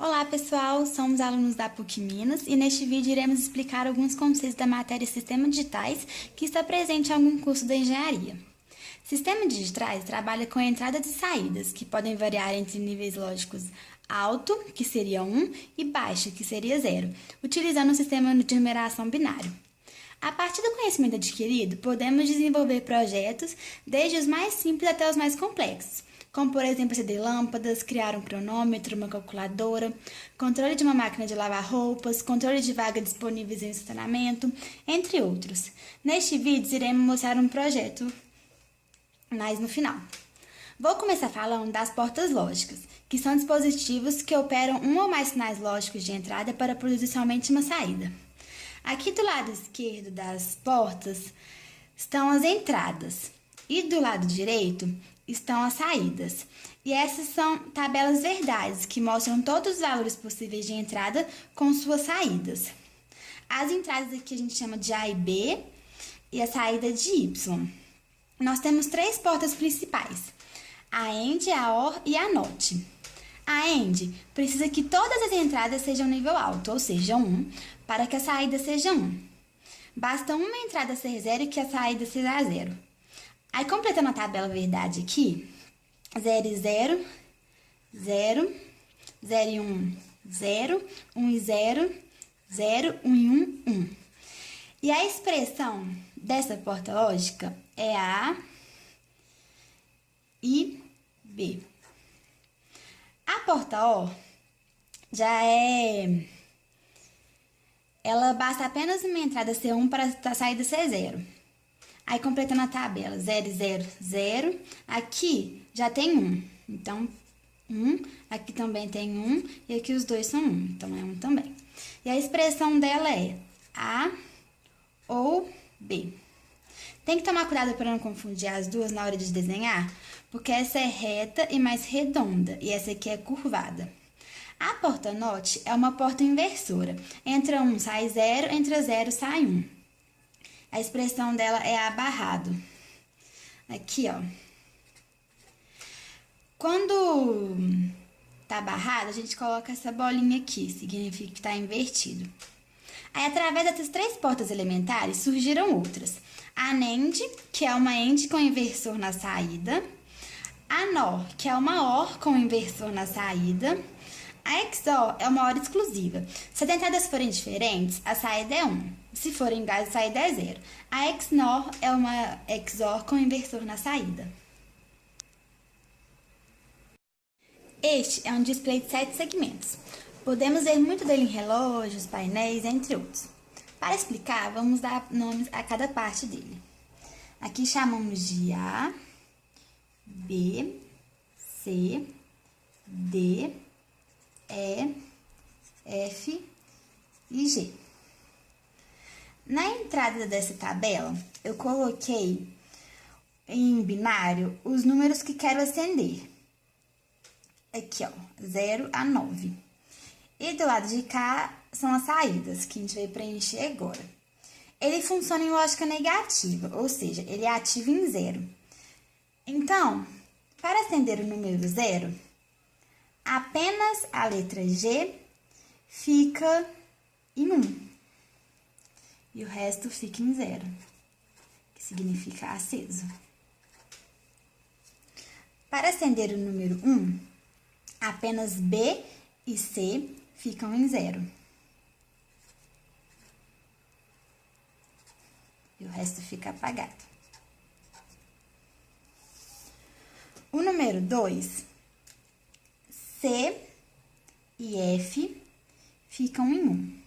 Olá pessoal, somos alunos da PUC Minas e neste vídeo iremos explicar alguns conceitos da matéria Sistemas Digitais que está presente em algum curso da engenharia. Sistemas digitais trabalha com entradas e saídas, que podem variar entre níveis lógicos alto, que seria 1, e baixo, que seria 0, utilizando um sistema de numeração binário. A partir do conhecimento adquirido, podemos desenvolver projetos desde os mais simples até os mais complexos, como, por exemplo, acender lâmpadas, criar um cronômetro, uma calculadora, controle de uma máquina de lavar roupas, controle de vagas disponíveis em estacionamento, entre outros. Neste vídeo, iremos mostrar um projeto mais no final. Vou começar falando das portas lógicas, que são dispositivos que operam um ou mais sinais lógicos de entrada para produzir somente uma saída. Aqui do lado esquerdo das portas estão as entradas e do lado direito estão as saídas. E essas são tabelas verdades que mostram todos os valores possíveis de entrada com suas saídas. As entradas aqui a gente chama de A e B e a saída de Y. Nós temos três portas principais: a AND, a OR e a NOT. A AND precisa que todas as entradas sejam nível alto, ou seja, 1, para que a saída seja 1. Basta uma entrada ser 0 e que a saída seja 0. Aí, completando a tabela verdade aqui, 0 e 0, 0, 0 e 1, 0, 1 e 0, 0, 1 e 1, 1. E a expressão dessa porta lógica é A e B. A porta OR ela basta apenas uma entrada ser 1 para a saída ser 0. Aí, completando a tabela, 0 e 0, 0. Aqui já tem 1. Então, 1. Aqui também tem 1. E aqui os dois são 1. Então, é 1 também. E a expressão dela é A ou B. Tem que tomar cuidado para não confundir as duas na hora de desenhar, porque essa é reta e mais redonda, e essa aqui é curvada. A porta NOT é uma porta inversora. Entra 1, sai 0, entra 0, sai 1. A expressão dela é A barrado. Aqui, ó. Quando tá barrado, a gente coloca essa bolinha aqui, significa que tá invertido. Aí, através dessas três portas elementares, surgiram outras. A NAND, que é uma AND com inversor na saída. A NOR, que é uma OR com inversor na saída. A XOR é uma OR exclusiva. Se as entradas forem diferentes, a saída é 1. Se forem iguais, a saída é 0. A XNOR é uma XOR com inversor na saída. Este é um display de 7 segmentos. Podemos ver muito dele em relógios, painéis, entre outros. Para explicar, vamos dar nomes a cada parte dele. Aqui chamamos de A, B, C, D, E, F e G. Na entrada dessa tabela, eu coloquei em binário os números que quero acender. Aqui, ó, 0 a 9. E do lado de cá são as saídas, que a gente vai preencher agora. Ele funciona em lógica negativa, ou seja, ele é ativo em 0. Então, para acender o número 0, apenas a letra G fica em 1. E o resto fica em 0, que significa aceso. Para acender o número 1, apenas B e C ficam em 0. E o resto fica apagado. O número 2, C e F ficam em 1.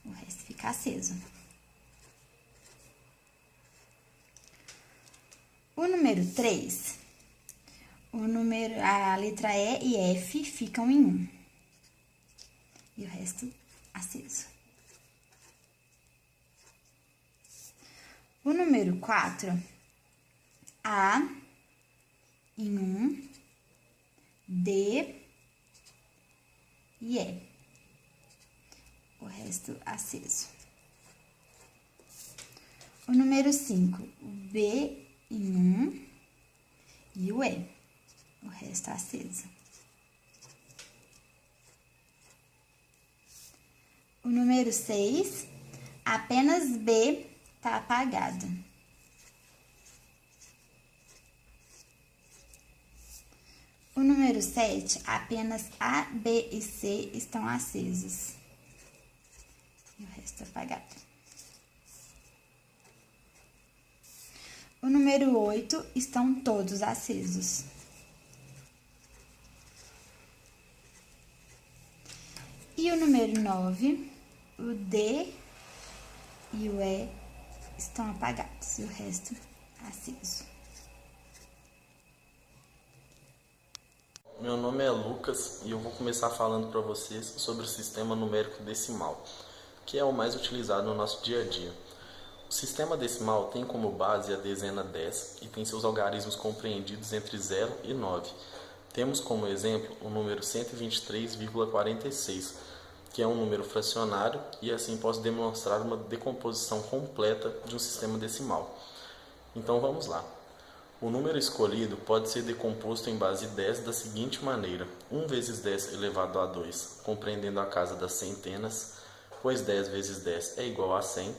O resto fica aceso. O número 3, a letra E e F ficam em 1. E o resto aceso. O número 4, A em 1, D e E. O resto aceso. O número 5, o B em 1 e o E. O resto aceso. O número 6, apenas B está apagado. O número 7, apenas A, B e C estão acesos. E o resto apagado. O número 8, estão todos acesos. E o número 9, o D e o E estão apagados e o resto aceso. Meu nome é Lucas e eu vou começar falando para vocês sobre o sistema numérico decimal, que é o mais utilizado no nosso dia a dia. O sistema decimal tem como base a dezena 10 e tem seus algarismos compreendidos entre 0 e 9. Temos como exemplo o número 123,46, que é um número fracionário e assim posso demonstrar uma decomposição completa de um sistema decimal. Então vamos lá. O número escolhido pode ser decomposto em base 10 da seguinte maneira: 1 vezes 10 elevado a 2, compreendendo a casa das centenas, pois 10 vezes 10 é igual a 100.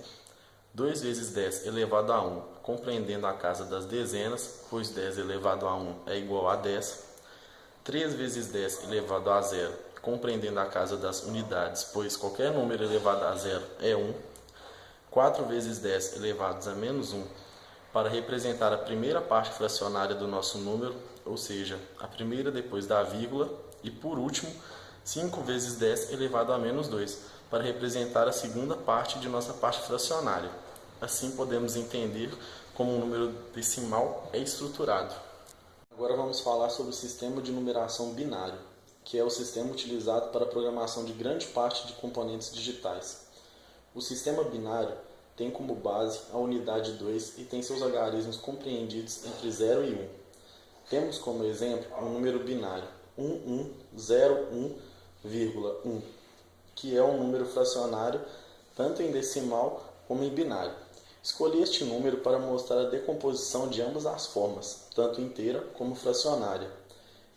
2 vezes 10 elevado a 1, compreendendo a casa das dezenas, pois 10 elevado a 1 é igual a 10. 3 vezes 10 elevado a 0, compreendendo a casa das unidades, pois qualquer número elevado a 0 é 1. 4 vezes 10 elevados a menos 1, para representar a primeira parte fracionária do nosso número, ou seja, a primeira depois da vírgula, e por último, 5 vezes 10 elevado a menos 2, para representar a segunda parte de nossa parte fracionária. Assim podemos entender como um número decimal é estruturado. Agora vamos falar sobre o sistema de numeração binário, que é o sistema utilizado para a programação de grande parte de componentes digitais. O sistema binário tem como base a unidade 2 e tem seus algarismos compreendidos entre 0 e 1. Temos como exemplo um número binário 1101,1, que é um número fracionário tanto em decimal como em binário. Escolhi este número para mostrar a decomposição de ambas as formas, tanto inteira como fracionária.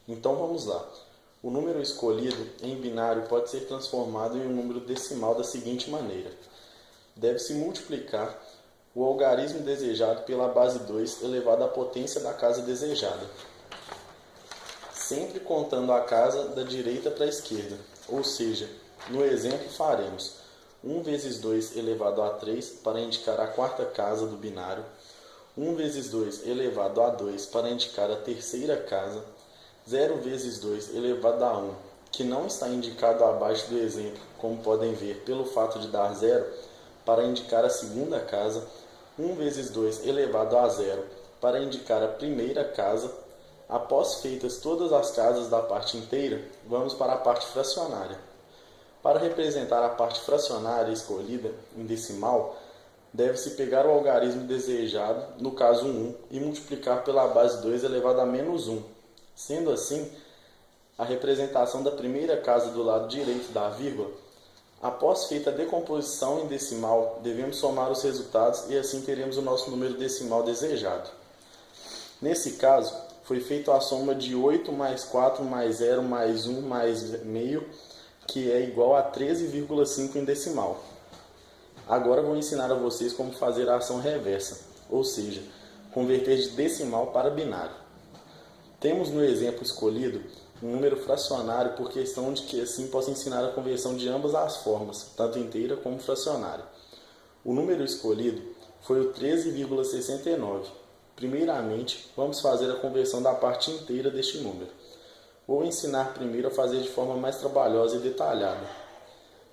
Então vamos lá. O número escolhido em binário pode ser transformado em um número decimal da seguinte maneira: deve-se multiplicar o algarismo desejado pela base 2 elevado à potência da casa desejada, sempre contando a casa da direita para a esquerda, ou seja, no exemplo faremos 1 vezes 2 elevado a 3 para indicar a quarta casa do binário, 1 vezes 2 elevado a 2 para indicar a terceira casa, 0 vezes 2 elevado a 1, que não está indicado abaixo do exemplo, como podem ver pelo fato de dar 0, para indicar a segunda casa, 1 vezes 2 elevado a 0 para indicar a primeira casa. Após feitas todas as casas da parte inteira, vamos para a parte fracionária. Para representar a parte fracionária escolhida em decimal, deve-se pegar o algarismo desejado, no caso 1, e multiplicar pela base 2 elevado a menos 1. Sendo assim, a representação da primeira casa do lado direito da vírgula. Após feita a decomposição em decimal, devemos somar os resultados e assim teremos o nosso número decimal desejado. Nesse caso, foi feita a soma de 8 mais 4 mais 0 mais 1 mais meio, que é igual a 13,5 em decimal. Agora vou ensinar a vocês como fazer a ação reversa, ou seja, converter de decimal para binário. Temos no exemplo escolhido um número fracionário por questão de que assim posso ensinar a conversão de ambas as formas, tanto inteira como fracionária. O número escolhido foi o 13,69. Primeiramente, vamos fazer a conversão da parte inteira deste número. Vou ensinar primeiro a fazer de forma mais trabalhosa e detalhada.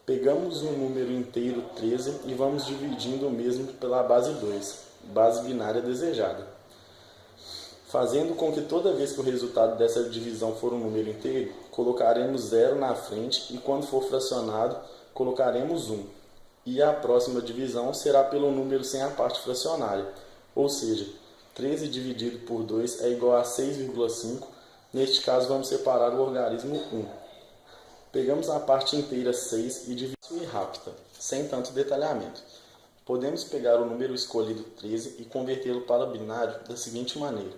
Pegamos o número inteiro 13 e vamos dividindo o mesmo pela base 2, base binária desejada, fazendo com que toda vez que o resultado dessa divisão for um número inteiro, colocaremos 0 na frente e quando for fracionado, colocaremos 1. E a próxima divisão será pelo número sem a parte fracionária, ou seja, 13 dividido por 2 é igual a 6,5. Neste caso, vamos separar o algarismo 1. Pegamos a parte inteira 6 e dividimos em rápida, sem tanto detalhamento. Podemos pegar o número escolhido 13 e convertê-lo para binário da seguinte maneira.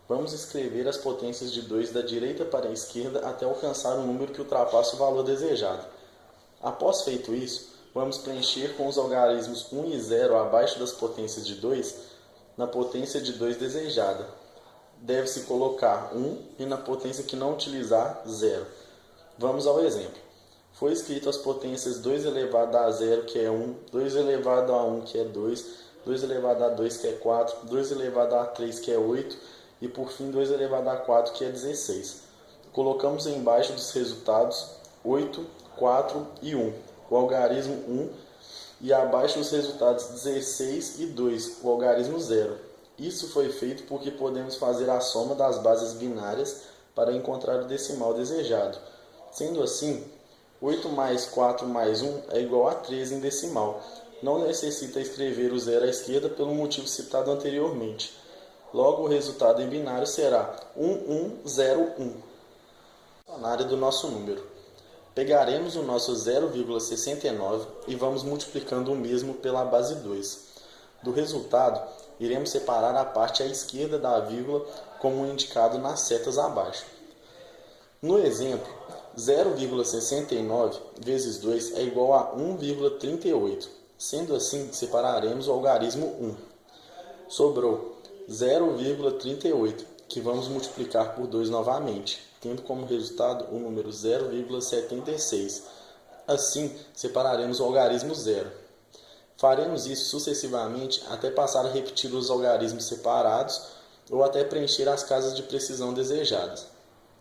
Vamos escrever as potências de 2 da direita para a esquerda até alcançar um número que ultrapasse o valor desejado. Após feito isso, vamos preencher com os algarismos 1 e 0 abaixo das potências de 2 na potência de 2 desejada. Deve-se colocar 1 e na potência que não utilizar, 0. Vamos ao exemplo. Foi escrito as potências 2 elevado a 0, que é 1, 2 elevado a 1, que é 2, 2 elevado a 2, que é 4, 2 elevado a 3, que é 8, e por fim 2 elevado a 4, que é 16. Colocamos embaixo dos resultados 8, 4 e 1, o algarismo 1, e abaixo os resultados 16 e 2, o algarismo 0. Isso foi feito porque podemos fazer a soma das bases binárias para encontrar o decimal desejado. Sendo assim, 8 mais 4 mais 1 é igual a 13 em decimal. Não necessita escrever o 0 à esquerda pelo motivo citado anteriormente. Logo, o resultado em binário será 1101. Fracionária do nosso número. Pegaremos o nosso 0,69 e vamos multiplicando o mesmo pela base 2. Do resultado, iremos separar a parte à esquerda da vírgula como indicado nas setas abaixo. No exemplo, 0,69 vezes 2 é igual a 1,38. Sendo assim, separaremos o algarismo 1. Sobrou 0,38, que vamos multiplicar por 2 novamente, tendo como resultado o número 0,76. Assim, separaremos o algarismo 0. Faremos isso sucessivamente até passar a repetir os algarismos separados ou até preencher as casas de precisão desejadas.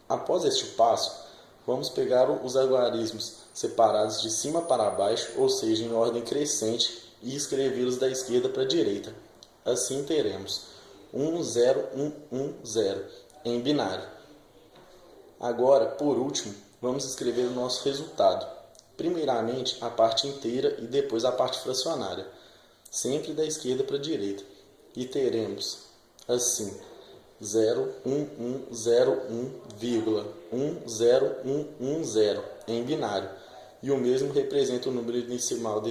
Após este passo, vamos pegar os algarismos separados de cima para baixo, ou seja, em ordem crescente, e escrevê-los da esquerda para a direita. Assim teremos 10110 em binário. Agora, por último, vamos escrever o nosso resultado. Primeiramente a parte inteira e depois a parte fracionária, sempre da esquerda para a direita. E teremos assim 0,1101,10 em binário. E o mesmo representa o número decimal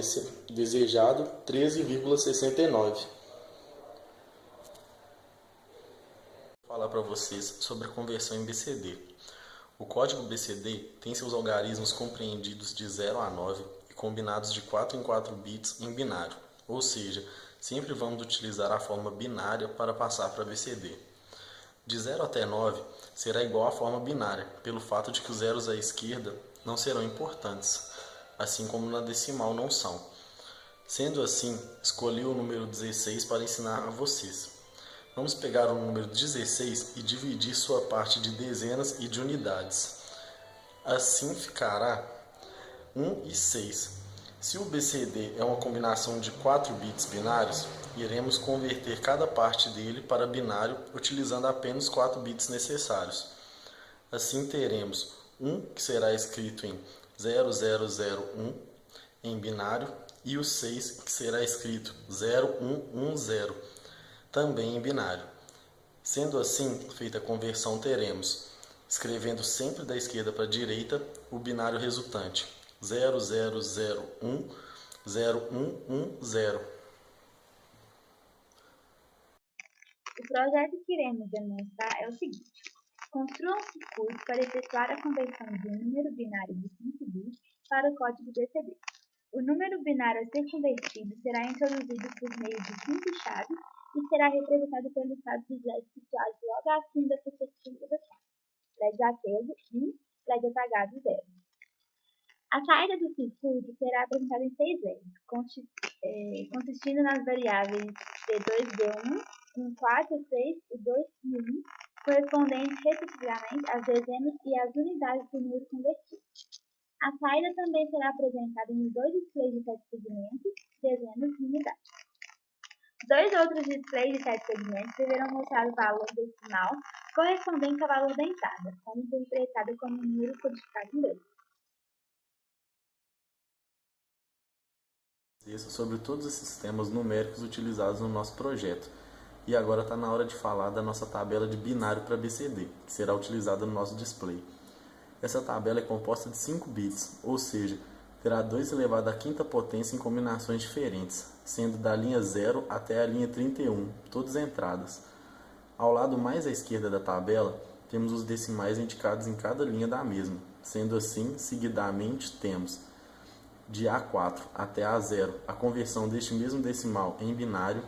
desejado, 13,69. Vou falar para vocês sobre a conversão em BCD. O código BCD tem seus algarismos compreendidos de 0 a 9 e combinados de 4 em 4 bits em binário, ou seja, sempre vamos utilizar a forma binária para passar para BCD. De 0 até 9 será igual à forma binária, pelo fato de que os zeros à esquerda não serão importantes, assim como na decimal não são. Sendo assim, escolhi o número 16 para ensinar a vocês. Vamos pegar o número 16 e dividir sua parte de dezenas e de unidades. Assim ficará 1 e 6. Se o BCD é uma combinação de 4 bits binários, iremos converter cada parte dele para binário utilizando apenas 4 bits necessários. Assim teremos 1 que será escrito em 0001 em binário e o 6 que será escrito 0110 também em binário. Sendo assim, feita a conversão, teremos, escrevendo sempre da esquerda para a direita, o binário resultante 00010110. O projeto que iremos demonstrar é o seguinte: construa um circuito para efetuar a conversão de um número binário de 5 bits para o código BCD. O número binário a ser convertido será introduzido por meio de 5 chaves e será representado pelo estado dos LEDs situados logo acima da perspectiva da chave. LED aceso 1, LED apagado 0. A saída do circuito será apresentada em 6 LEDs, consistindo nas variáveis D2, D1, 1, 4, 3, o 2 e 1, correspondentes respectivamente às dezenas e às unidades do número convertido. A saída também será apresentada em 2 displays de 7 segmentos, dezenas e unidades. 2 outros displays de 7 segmentos deverão mostrar o valor decimal correspondente ao valor da entrada, como interpretado como um número codificado em letras. Sobre todos os sistemas numéricos utilizados no nosso projeto. E agora está na hora de falar da nossa tabela de binário para BCD, que será utilizada no nosso display. Essa tabela é composta de 5 bits, ou seja, terá 2 elevado à quinta potência em combinações diferentes, sendo da linha 0 até a linha 31, todas entradas. Ao lado mais à esquerda da tabela, temos os decimais indicados em cada linha da mesma, sendo assim, seguidamente, temos de A4 até A0 a conversão deste mesmo decimal em binário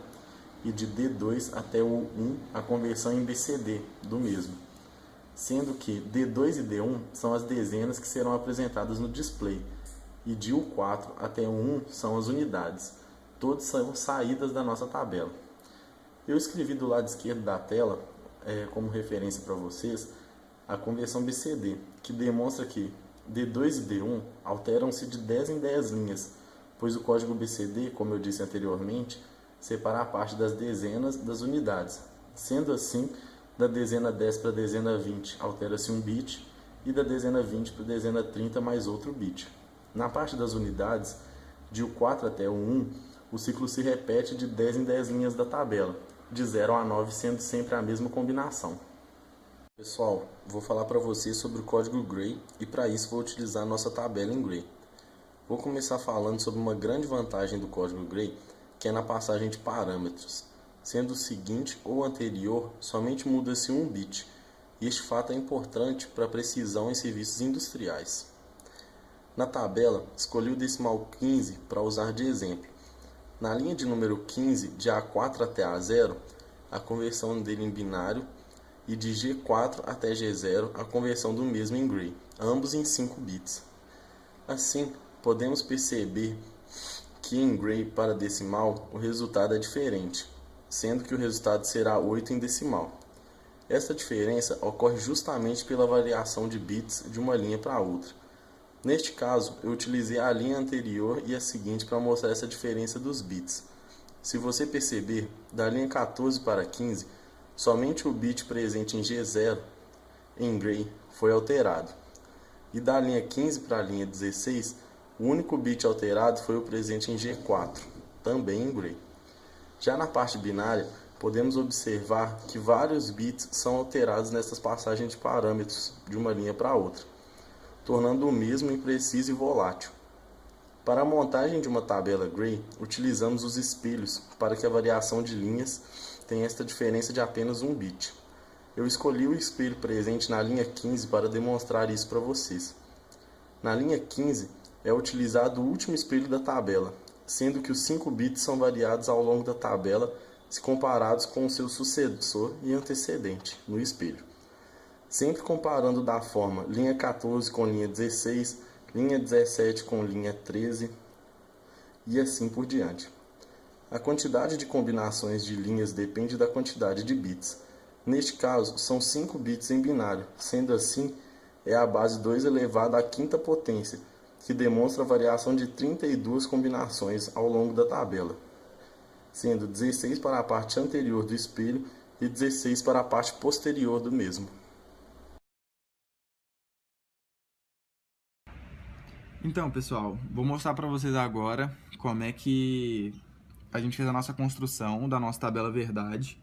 e de D2 até o 1 a conversão em BCD do mesmo, sendo que D2 e D1 são as dezenas que serão apresentadas no display e de U4 até o 1 são as unidades. Todas são saídas da nossa tabela. Eu escrevi do lado esquerdo da tela, como referência para vocês, a conversão BCD, que demonstra que D2 e D1 alteram-se de 10 em 10 linhas, pois o código BCD, como eu disse anteriormente, separa a parte das dezenas das unidades. Sendo assim, da dezena 10 para a dezena 20 altera-se um bit e da dezena 20 para a dezena 30 mais outro bit. Na parte das unidades, de U4 até o 1, o ciclo se repete de 10 em 10 linhas da tabela, de 0 a 9 sendo sempre a mesma combinação. Pessoal, vou falar para vocês sobre o código Gray e para isso vou utilizar a nossa tabela em Gray. Vou começar falando sobre uma grande vantagem do código Gray, que é na passagem de parâmetros. Sendo o seguinte ou anterior, somente muda-se um bit, e este fato é importante para a precisão em serviços industriais. Na tabela, escolhi o decimal 15 para usar de exemplo. Na linha de número 15, de A4 até A0, a conversão dele em binário, e de G4 até G0, a conversão do mesmo em Gray, ambos em 5 bits. Assim, podemos perceber que em Gray para decimal o resultado é diferente, sendo que o resultado será 8 em decimal. Essa diferença ocorre justamente pela variação de bits de uma linha para outra. Neste caso, eu utilizei a linha anterior e a seguinte para mostrar essa diferença dos bits. Se você perceber, da linha 14 para 15, somente o bit presente em G0 em Gray foi alterado. E da linha 15 para a linha 16, o único bit alterado foi o presente em G4, também em Gray. Já na parte binária, podemos observar que vários bits são alterados nessas passagens de parâmetros de uma linha para outra, tornando o mesmo impreciso e volátil. Para a montagem de uma tabela Gray, utilizamos os espelhos para que a variação de linhas tenha esta diferença de apenas um bit. Eu escolhi o espelho presente na linha 15 para demonstrar isso para vocês. Na linha 15, é utilizado o último espelho da tabela, sendo que os 5 bits são variados ao longo da tabela se comparados com o seu sucessor e antecedente no espelho. Sempre comparando da forma linha 14 com linha 16, linha 17 com linha 13 e assim por diante. A quantidade de combinações de linhas depende da quantidade de bits. Neste caso, são 5 bits em binário, sendo assim, é a base 2 elevado à quinta potência, que demonstra a variação de 32 combinações ao longo da tabela, sendo 16 para a parte anterior do espelho e 16 para a parte posterior do mesmo. Então, pessoal, vou mostrar para vocês agora como é que a gente fez a nossa construção da nossa tabela verdade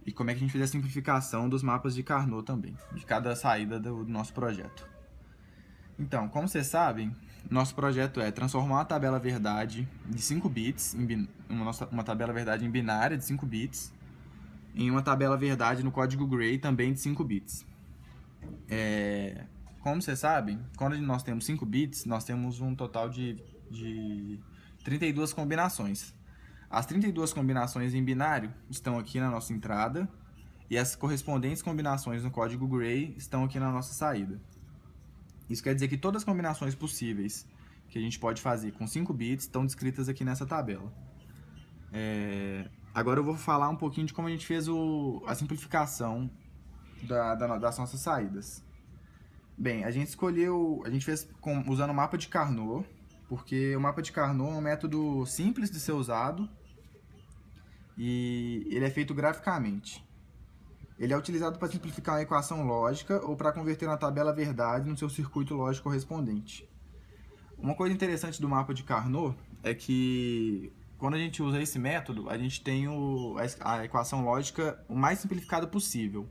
e como é que a gente fez a simplificação dos mapas de Carnot também, de cada saída do nosso projeto. Então, como vocês sabem, nosso projeto é transformar uma tabela verdade de 5 bits, uma tabela verdade em binária de 5 bits, em uma tabela verdade no código Gray também de 5 bits. Como vocês sabem, quando nós temos 5 bits, nós temos um total de 32 combinações. As 32 combinações em binário estão aqui na nossa entrada e as correspondentes combinações no código Gray estão aqui na nossa saída. Isso quer dizer que todas as combinações possíveis que a gente pode fazer com 5 bits estão descritas aqui nessa tabela. Agora eu vou falar um pouquinho de como a gente fez a simplificação das nossas saídas. Bem, a gente fez usando o mapa de Carnot, porque o mapa de Carnot é um método simples de ser usado e ele é feito graficamente. Ele é utilizado para simplificar uma equação lógica ou para converter uma tabela verdade no seu circuito lógico correspondente. Uma coisa interessante do mapa de Carnot é que quando a gente usa esse método, a gente tem a equação lógica o mais simplificada possível.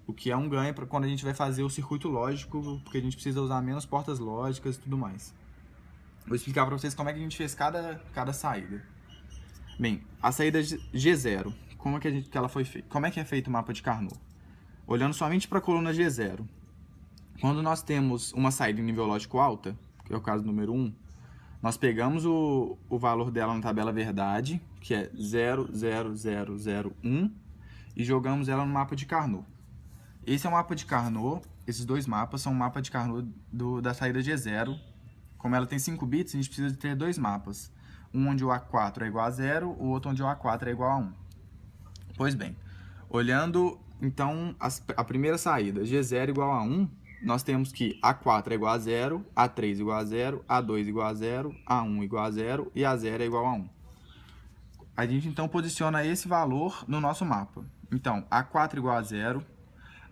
O que é um ganho para quando a gente vai fazer o circuito lógico, porque a gente precisa usar menos portas lógicas e tudo mais. Vou explicar para vocês como é que a gente fez cada saída. Bem, a saída G0, como é que é feito o mapa de Carnot? Olhando somente para a coluna G0. Quando nós temos uma saída em nível lógico alta, que é o caso número 1, Nós pegamos o valor dela na tabela verdade, que é 0,0001, e jogamos ela no mapa de Carnot. Esse é o mapa de Carnot, esses dois mapas são o mapa de Carnot da saída G0. Como ela tem 5 bits, a gente precisa ter dois mapas. Um onde o A4 é igual a 0, o outro onde o A4 é igual a 1. Pois bem, olhando então a primeira saída, G0 igual a 1, nós temos que A4 é igual a 0, A3 igual a 0, A2 igual a 0, A1 igual a 0 e A0 é igual a 1. A gente então posiciona esse valor no nosso mapa. Então, A4 igual a 0,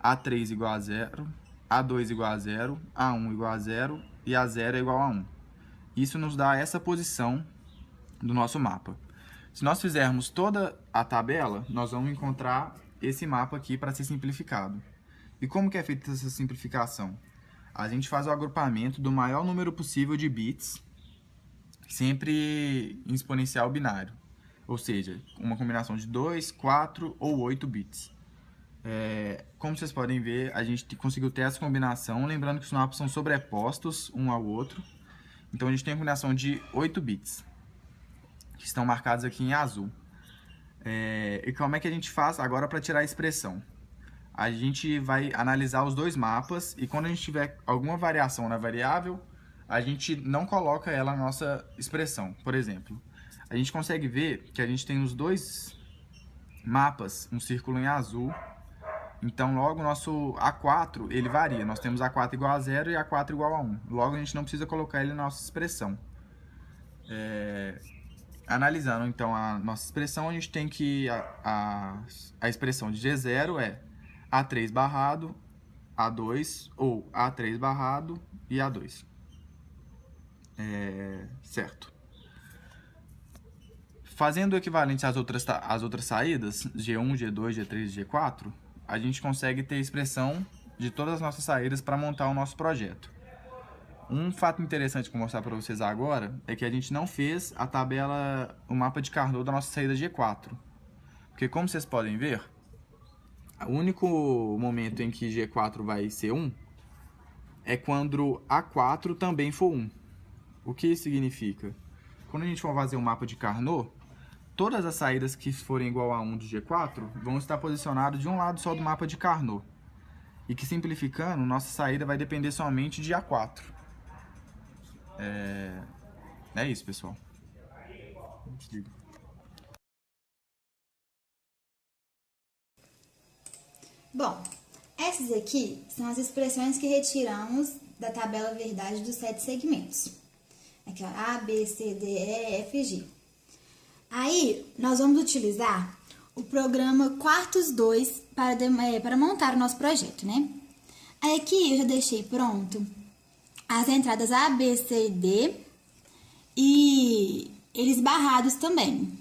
A3 igual a 0, A2 igual a 0, A1 igual a 0 e A0 é igual a 1. Isso nos dá essa posição do nosso mapa. Se nós fizermos toda a tabela, nós vamos encontrar esse mapa aqui para ser simplificado. E como que é feita essa simplificação? A gente faz o agrupamento do maior número possível de bits, sempre em exponencial binário. Ou seja, uma combinação de 2, 4 ou 8 bits. Como vocês podem ver, a gente conseguiu ter essa combinação, lembrando que os mapas são sobrepostos um ao outro. Então a gente tem a combinação de 8 bits, que estão marcados aqui em azul. E como é que a gente faz agora para tirar a expressão? A gente vai analisar os dois mapas e quando a gente tiver alguma variação na variável, a gente não coloca ela na nossa expressão. Por exemplo, a gente consegue ver que a gente tem os dois mapas, um círculo em azul. Então, logo, o nosso A4, ele varia. Nós temos A4 igual a 0 e A4 igual a 1. Logo, a gente não precisa colocar ele na nossa expressão. Analisando, então, a nossa expressão, a gente tem que... A expressão de G0 é A3 barrado, A2, ou A3 barrado e A2. Certo. Fazendo o equivalente às outras saídas, G1, G2, G3 e G4, a gente consegue ter a expressão de todas as nossas saídas para montar o nosso projeto. Um fato interessante que eu vou mostrar para vocês agora é que a gente não fez a tabela, o mapa de Carnot da nossa saída G4. Porque como vocês podem ver, o único momento em que G4 vai ser 1 é quando A4 também for 1. O que isso significa? Quando a gente for fazer um mapa de Carnot, todas as saídas que forem igual a 1 do G4 vão estar posicionadas de um lado só do mapa de Carnot. E que simplificando, nossa saída vai depender somente de A4. É isso, pessoal. Desliga. Bom, essas aqui são as expressões que retiramos da tabela verdade dos 7 segmentos. Aqui, ó, A, B, C, D, E, F, G. Aí, nós vamos utilizar o programa Quartos 2 para montar o nosso projeto, né? Aí aqui eu já deixei pronto as entradas A, B, C e D e eles barrados também.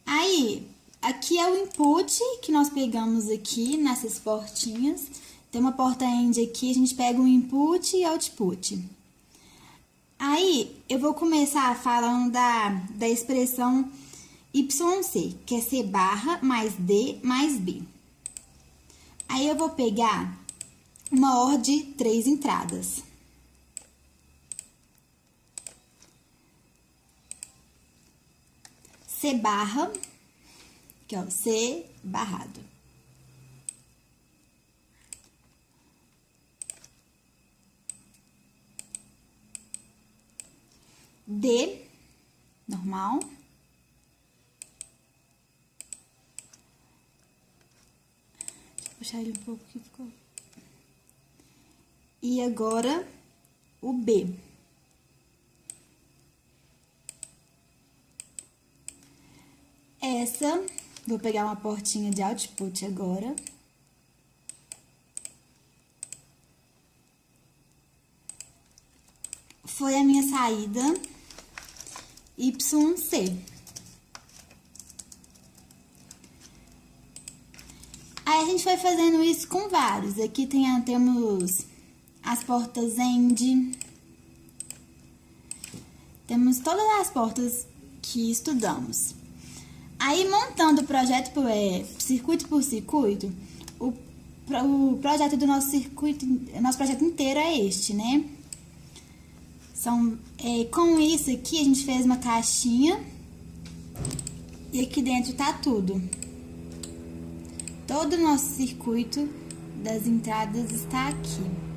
Aí, aqui é o input que nós pegamos aqui nessas portinhas. Tem uma porta end aqui, a gente pega o input e output. Aí, eu vou começar falando da expressão YC, que é C barra mais D mais B. Aí, eu vou pegar uma ordem de 3 entradas. C barra, aqui ó, C barrado. D, normal. Deixa eu puxar ele um pouco que ficou. E agora, o B. Essa, vou pegar uma portinha de output agora. Foi a minha saída YC. Aí, a gente vai fazendo isso com vários. Aqui temos as portas END. Temos todas as portas que estudamos. Aí, montando o projeto circuito por circuito, o projeto do nosso circuito, nosso projeto inteiro é este, né? Com isso aqui, a gente fez uma caixinha e aqui dentro tá tudo. Todo o nosso circuito das entradas está aqui.